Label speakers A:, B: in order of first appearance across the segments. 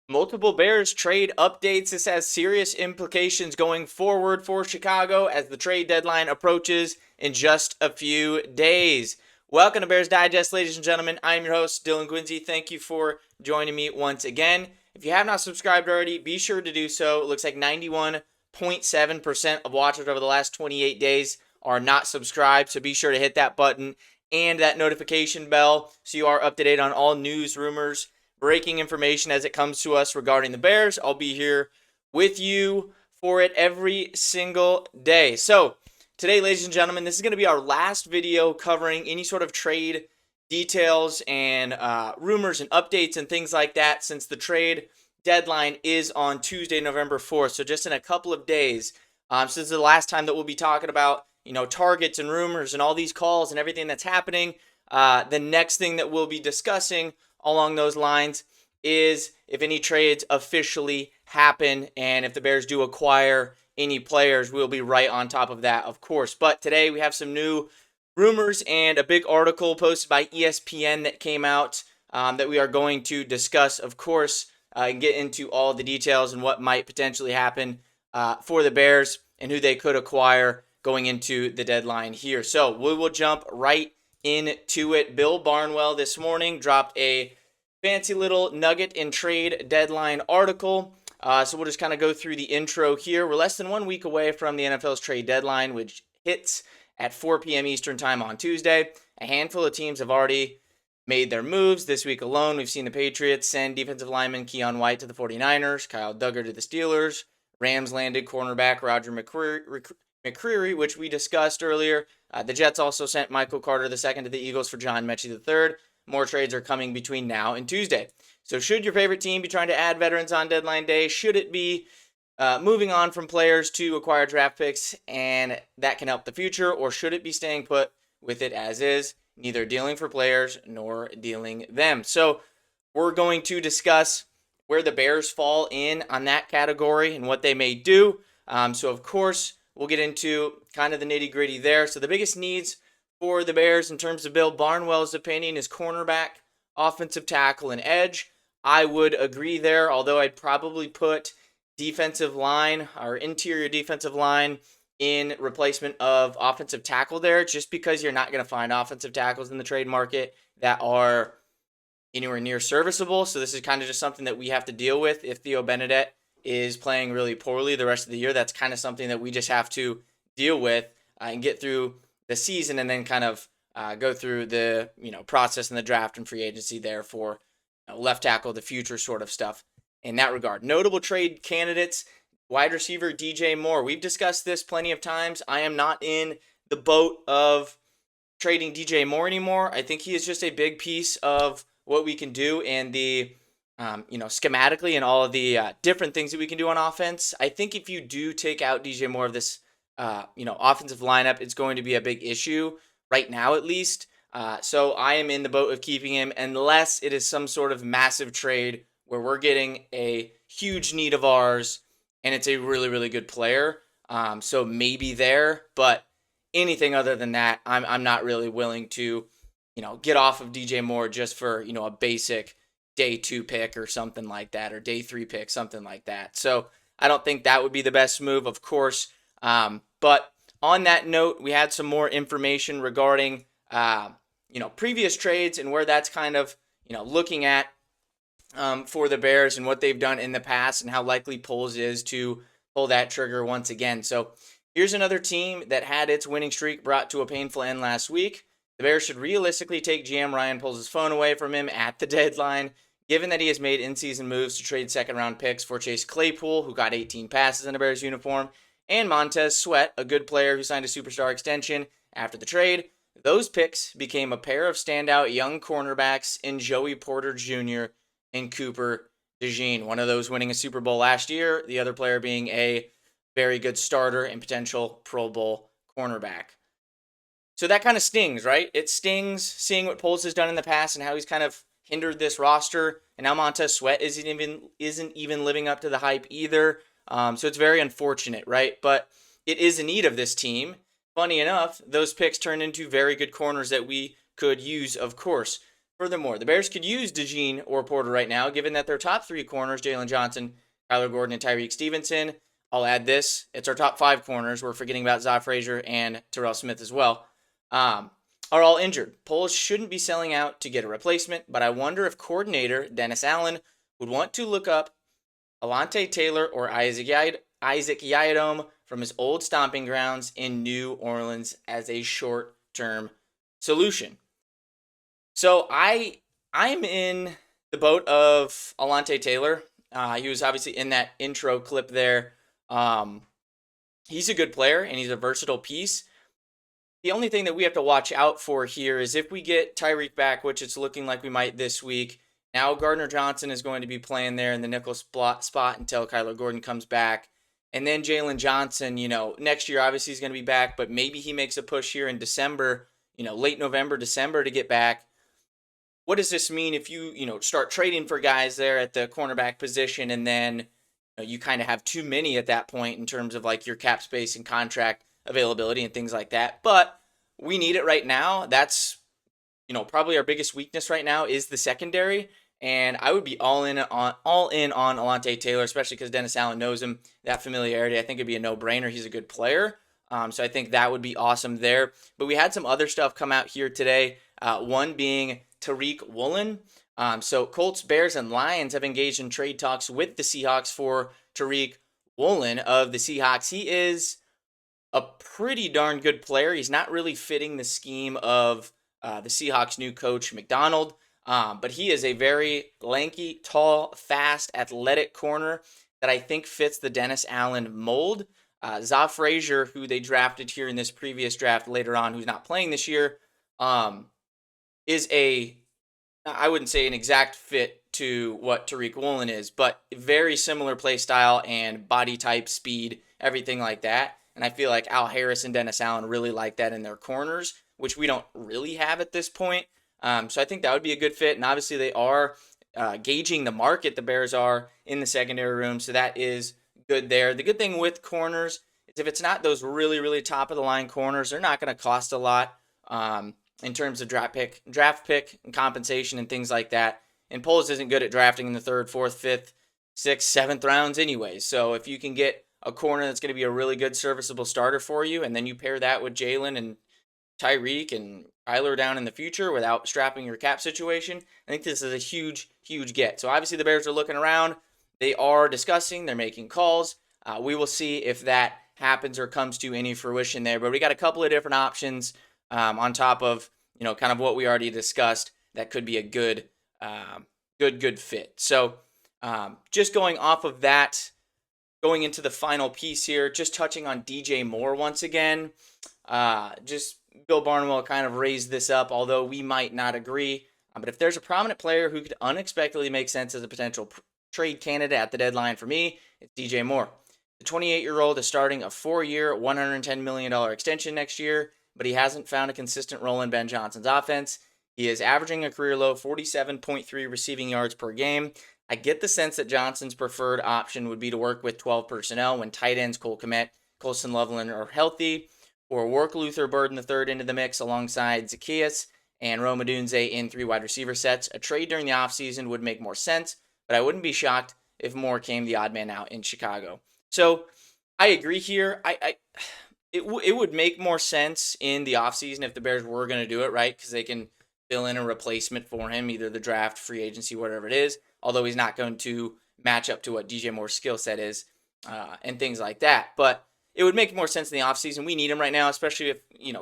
A: Multiple Bears trade updates. This has serious implications going forward for Chicago as the trade deadline approaches in just a few days. Welcome to Bears Digest, ladies and gentlemen. I'm your host, Dylan Guinzy. Thank you for joining me once again. If you have not subscribed already, be sure to do so. It looks like 91.7% of watchers over the last 28 days are not subscribed, so be sure to hit that button and that notification bell so you are up to date on all news, rumors, breaking information as it comes to us regarding the Bears. I'll be here with you for it every single day. So today, ladies and gentlemen, this is going to be our last video covering any sort of trade details and rumors and updates and things like that, since the trade deadline is on Tuesday, November 4th. So just in a couple of days, since this is the last time that we'll be talking about, targets and rumors and all these calls and everything that's happening. The next thing that we'll be discussing along those lines is if any trades officially happen, and if the Bears do acquire any players, we'll be right on top of that, of course. But today we have some new rumors and a big article posted by ESPN that came out that we are going to discuss, of course, and get into all the details and what might potentially happen for the Bears and who they could acquire going into the deadline here. So we will jump right into it. Bill Barnwell this morning dropped a fancy little nugget in trade deadline article. So we'll just kind of go through the intro here. We're less than 1 week away from the NFL's trade deadline, which hits at 4 p.m. Eastern time on Tuesday. A handful of teams have already made their moves. This week alone, we've seen the Patriots send defensive lineman Keon White to the 49ers, Kyle Duggar to the Steelers. Rams landed cornerback Roger McCreary, which we discussed earlier. The Jets also sent Michael Carter II to the Eagles for John Mechie III. More trades are coming between now and Tuesday. So should your favorite team be trying to add veterans on deadline day? Should it be moving on from players to acquire draft picks, and that can help the future? Or should it be staying put with it as is, neither dealing for players nor dealing them? So we're going to discuss where the Bears fall in on that category and what they may do. So of course, we'll get into kind of the nitty gritty there. So the biggest needs for the Bears in terms of Bill Barnwell's opinion is cornerback, offensive tackle, and edge. I would agree there, although I'd probably put defensive line or interior defensive line in replacement of offensive tackle there, just because you're not going to find offensive tackles in the trade market that are anywhere near serviceable. So this is kind of just something that we have to deal with. If Theo Benedette is playing really poorly the rest of the year, that's kind of something that we just have to deal with and get through the season, and then kind of go through the process in the draft and free agency there for left tackle, the future sort of stuff in that regard. Notable trade candidates: wide receiver DJ Moore. We've discussed this plenty of times. I am not in the boat of trading DJ Moore anymore. I think he is just a big piece of what we can do and the schematically and all of the different things that we can do on offense. I think if you do take out DJ Moore of this offensive lineup, it's going to be a big issue right now, at least. So I am in the boat of keeping him unless it is some sort of massive trade where we're getting a huge need of ours and it's a really, really good player. So maybe there, but anything other than that, I'm not really willing to, get off of DJ Moore just for, a basic day 2 pick or something like that, or day 3 pick, something like that. So I don't think that would be the best move, of course. But on that note, we had some more information regarding, previous trades and where that's kind of, looking at for the Bears and what they've done in the past and how likely Poles is to pull that trigger once again. So here's another team that had its winning streak brought to a painful end last week. The Bears should realistically take GM Ryan Poles' phone away from him at the deadline, given that he has made in-season moves to trade second-round picks for Chase Claypool, who got 18 passes in a Bears uniform, and Montez Sweat, a good player who signed a superstar extension after the trade. Those picks became a pair of standout young cornerbacks in Joey Porter Jr. and Cooper DeJean, one of those winning a Super Bowl last year, the other player being a very good starter and potential Pro Bowl cornerback. So that kind of stings, right? It stings seeing what Poles has done in the past and how he's kind of hindered this roster, and now Montez Sweat isn't even living up to the hype either. So it's very unfortunate, right? But it is a need of this team. Funny enough, those picks turned into very good corners that we could use, of course. Furthermore, the Bears could use DeJean or Porter right now, given that their top three corners, Jaylon Johnson, Kyler Gordon, and Tyreek Stevenson. I'll add this. It's our top five corners. We're forgetting about Za Frazier and Terrell Smith as well. Are all injured. Poles shouldn't be selling out to get a replacement, but I wonder if coordinator Dennis Allen would want to look up Alontae Taylor or Isaac Yiadom from his old stomping grounds in New Orleans as a short-term solution. So I'm in the boat of Alontae Taylor. He was obviously in that intro clip there. He's a good player and he's a versatile piece. The only thing that we have to watch out for here is if we get Tyreek back, which it's looking like we might this week. Now Gardner Johnson is going to be playing there in the nickel spot until Kyler Gordon comes back. And then Jaylon Johnson, next year obviously he's going to be back, but maybe he makes a push here in December, late November, December to get back. What does this mean if you, start trading for guys there at the cornerback position and then you kind of have too many at that point in terms of like your cap space and contract availability and things like that. But we need it right now. That's, probably our biggest weakness right now is the secondary. And I would be all in on Alontae Taylor, especially because Dennis Allen knows him. That familiarity, I think it'd be a no-brainer. He's a good player. So I think that would be awesome there. But we had some other stuff come out here today. One being Tariq Woolen. So Colts, Bears, and Lions have engaged in trade talks with the Seahawks for Tariq Woolen of the Seahawks. He is a pretty darn good player. He's not really fitting the scheme of the Seahawks' new coach, McDonald, but he is a very lanky, tall, fast, athletic corner that I think fits the Dennis Allen mold. Za Frazier, who they drafted here in this previous draft later on, who's not playing this year, is I wouldn't say an exact fit to what Tariq Woolen is, but very similar play style and body type, speed, everything like that. And I feel like Al Harris and Dennis Allen really like that in their corners, which we don't really have at this point. So I think that would be a good fit. And obviously they are gauging the market, the Bears are, in the secondary room. So that is good there. The good thing with corners is if it's not those really, really top of the line corners, they're not going to cost a lot in terms of draft pick and compensation and things like that. And Poles isn't good at drafting in the 3rd, 4th, 5th, 6th, 7th rounds anyway. So if you can get a corner that's going to be a really good serviceable starter for you, and then you pair that with Jaylon and Tyreek and Kyler down in the future without strapping your cap situation, I think this is a huge, huge get. So obviously the Bears are looking around. They are discussing. They're making calls. We will see if that happens or comes to any fruition there. But we got a couple of different options on top of, kind of what we already discussed that could be a good fit. So just going off of that, going into the final piece here, just touching on DJ Moore once again. Just Bill Barnwell kind of raised this up, although we might not agree. But if there's a prominent player who could unexpectedly make sense as a potential trade candidate at the deadline for me, it's DJ Moore. The 28-year-old is starting a 4-year, $110 million extension next year, but he hasn't found a consistent role in Ben Johnson's offense. He is averaging a career low 47.3 receiving yards per game. I get the sense that Johnson's preferred option would be to work with 12 personnel when tight ends Cole Kmet, Colston Loveland are healthy, or work Luther Burden III into the mix alongside Zacchaeus and Rome Odunze in 3 wide receiver sets. A trade during the offseason would make more sense, but I wouldn't be shocked if Moore came the odd man out in Chicago. So I agree here. It would make more sense in the offseason if the Bears were going to do it, right? Because they can fill in a replacement for him, either the draft, free agency, whatever it is, although he's not going to match up to what DJ Moore's skill set is and things like that. But it would make more sense in the offseason. We need him right now, especially if,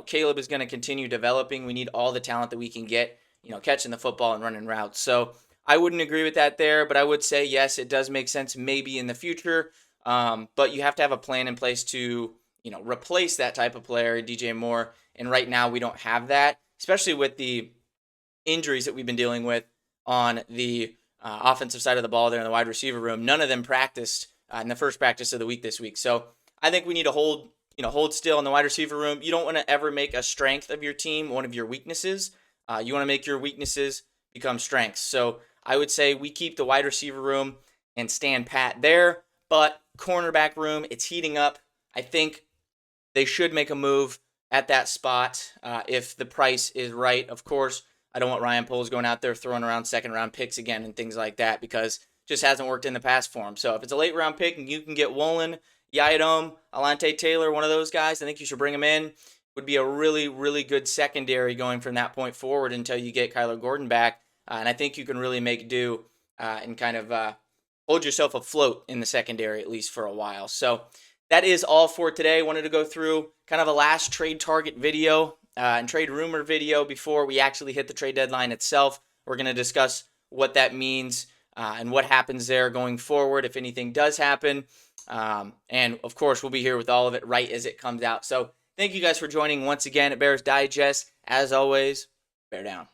A: Caleb is going to continue developing. We need all the talent that we can get, catching the football and running routes. So I wouldn't agree with that there, but I would say, yes, it does make sense maybe in the future. But you have to have a plan in place to, replace that type of player, DJ Moore. And right now we don't have that, especially with the injuries that we've been dealing with on the offensive side of the ball there in the wide receiver room. None of them practiced in the first practice of the week this week. So I think we need to hold still in the wide receiver room. You don't want to ever make a strength of your team one of your weaknesses. You want to make your weaknesses become strengths. So I would say we keep the wide receiver room and stand pat there. But cornerback room, it's heating up. I think they should make a move at that spot if the price is right, of course. I don't want Ryan Poles going out there throwing around second-round picks again and things like that because it just hasn't worked in the past for him. So if it's a late-round pick and you can get Woolen, Yiadom, Alante Taylor, one of those guys, I think you should bring him in. Would be a really, really good secondary going from that point forward until you get Kyler Gordon back. And I think you can really make do and kind of hold yourself afloat in the secondary at least for a while. So that is all for today. Wanted to go through kind of a last trade target video and trade rumor video before we actually hit the trade deadline itself. We're going to discuss what that means and what happens there going forward if anything does happen. And of course, we'll be here with all of it right as it comes out. So thank you guys for joining once again at Bears Digest. As always, bear down.